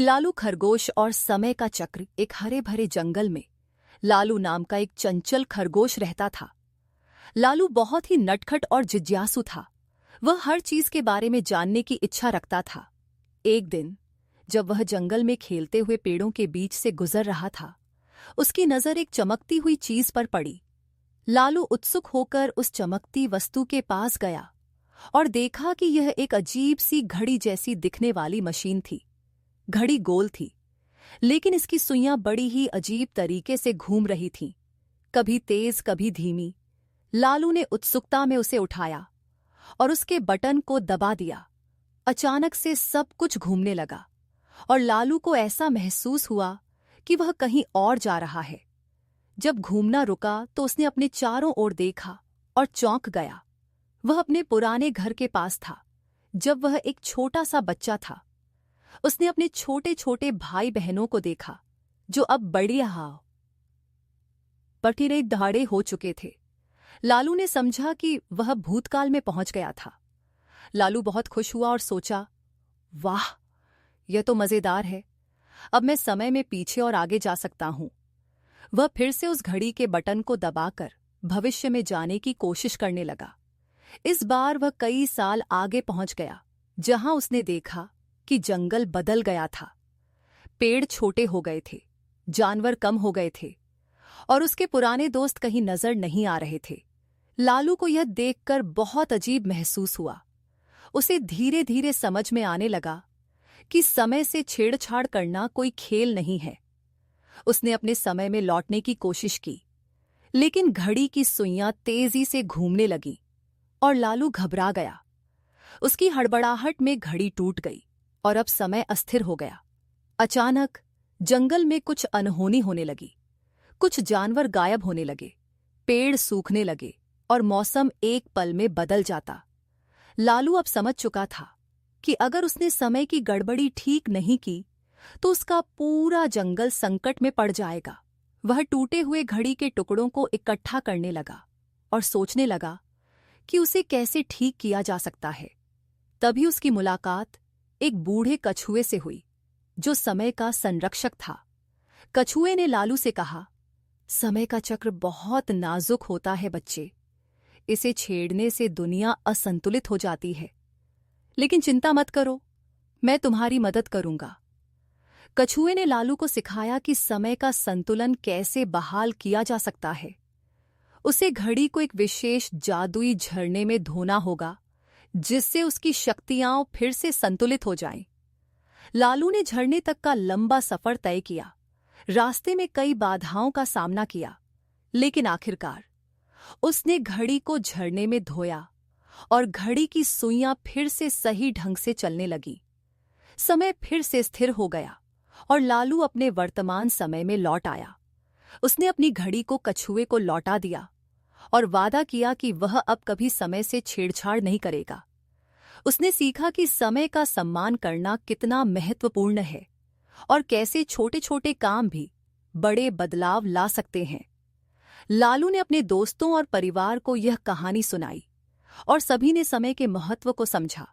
लालू खरगोश और समय का चक्र। एक हरे भरे जंगल में लालू नाम का एक चंचल खरगोश रहता था। लालू बहुत ही नटखट और जिज्ञासु था। वह हर चीज के बारे में जानने की इच्छा रखता था। एक दिन जब वह जंगल में खेलते हुए पेड़ों के बीच से गुजर रहा था, उसकी नजर एक चमकती हुई चीज पर पड़ी। लालू उत्सुक होकर उस चमकती वस्तु के पास गया और देखा कि यह एक अजीब सी घड़ी जैसी दिखने वाली मशीन थी। घड़ी गोल थी, लेकिन इसकी सुइयां बड़ी ही अजीब तरीके से घूम रही थीं, कभी तेज कभी धीमी। लालू ने उत्सुकता में उसे उठाया और उसके बटन को दबा दिया। अचानक से सब कुछ घूमने लगा और लालू को ऐसा महसूस हुआ कि वह कहीं और जा रहा है। जब घूमना रुका तो उसने अपने चारों ओर देखा और चौंक गया। वह अपने पुराने घर के पास था, जब वह एक छोटा सा बच्चा था। उसने अपने छोटे छोटे भाई बहनों को देखा, जो अब बड़े दहाड़े हो चुके थे। लालू ने समझा कि वह भूतकाल में पहुंच गया था। लालू बहुत खुश हुआ और सोचा, वाह, यह तो मजेदार है। अब मैं समय में पीछे और आगे जा सकता हूं। वह फिर से उस घड़ी के बटन को दबाकर भविष्य में जाने की कोशिश करने लगा। इस बार वह कई साल आगे पहुंच गया, जहां उसने देखा कि जंगल बदल गया था। पेड़ छोटे हो गए थे, जानवर कम हो गए थे और उसके पुराने दोस्त कहीं नजर नहीं आ रहे थे। लालू को यह देखकर बहुत अजीब महसूस हुआ। उसे धीरे धीरे समझ में आने लगा कि समय से छेड़छाड़ करना कोई खेल नहीं है। उसने अपने समय में लौटने की कोशिश की, लेकिन घड़ी की सुइयां तेजी से घूमने लगीं और लालू घबरा गया। उसकी हड़बड़ाहट में घड़ी टूट गई और अब समय अस्थिर हो गया। अचानक जंगल में कुछ अनहोनी होने लगी। कुछ जानवर गायब होने लगे, पेड़ सूखने लगे और मौसम एक पल में बदल जाता। लालू अब समझ चुका था कि अगर उसने समय की गड़बड़ी ठीक नहीं की तो उसका पूरा जंगल संकट में पड़ जाएगा। वह टूटे हुए घड़ी के टुकड़ों को इकट्ठा करने लगा और सोचने लगा कि उसे कैसे ठीक किया जा सकता है। तभी उसकी मुलाकात एक बूढ़े कछुए से हुई, जो समय का संरक्षक था। कछुए ने लालू से कहा, समय का चक्र बहुत नाजुक होता है बच्चे। इसे छेड़ने से दुनिया असंतुलित हो जाती है, लेकिन चिंता मत करो, मैं तुम्हारी मदद करूंगा। कछुए ने लालू को सिखाया कि समय का संतुलन कैसे बहाल किया जा सकता है। उसे घड़ी को एक विशेष जादुई झरने में धोना होगा, जिससे उसकी शक्तियां फिर से संतुलित हो जाएं। लालू ने झरने तक का लंबा सफर तय किया। रास्ते में कई बाधाओं का सामना किया, लेकिन आखिरकार उसने घड़ी को झरने में धोया और घड़ी की सुइयां फिर से सही ढंग से चलने लगीं। समय फिर से स्थिर हो गया और लालू अपने वर्तमान समय में लौट आया। उसने अपनी घड़ी को कछुए को लौटा दिया और वादा किया कि वह अब कभी समय से छेड़छाड़ नहीं करेगा। उसने सीखा कि समय का सम्मान करना कितना महत्वपूर्ण है और कैसे छोटे छोटे काम भी बड़े बदलाव ला सकते हैं। लालू ने अपने दोस्तों और परिवार को यह कहानी सुनाई और सभी ने समय के महत्व को समझा।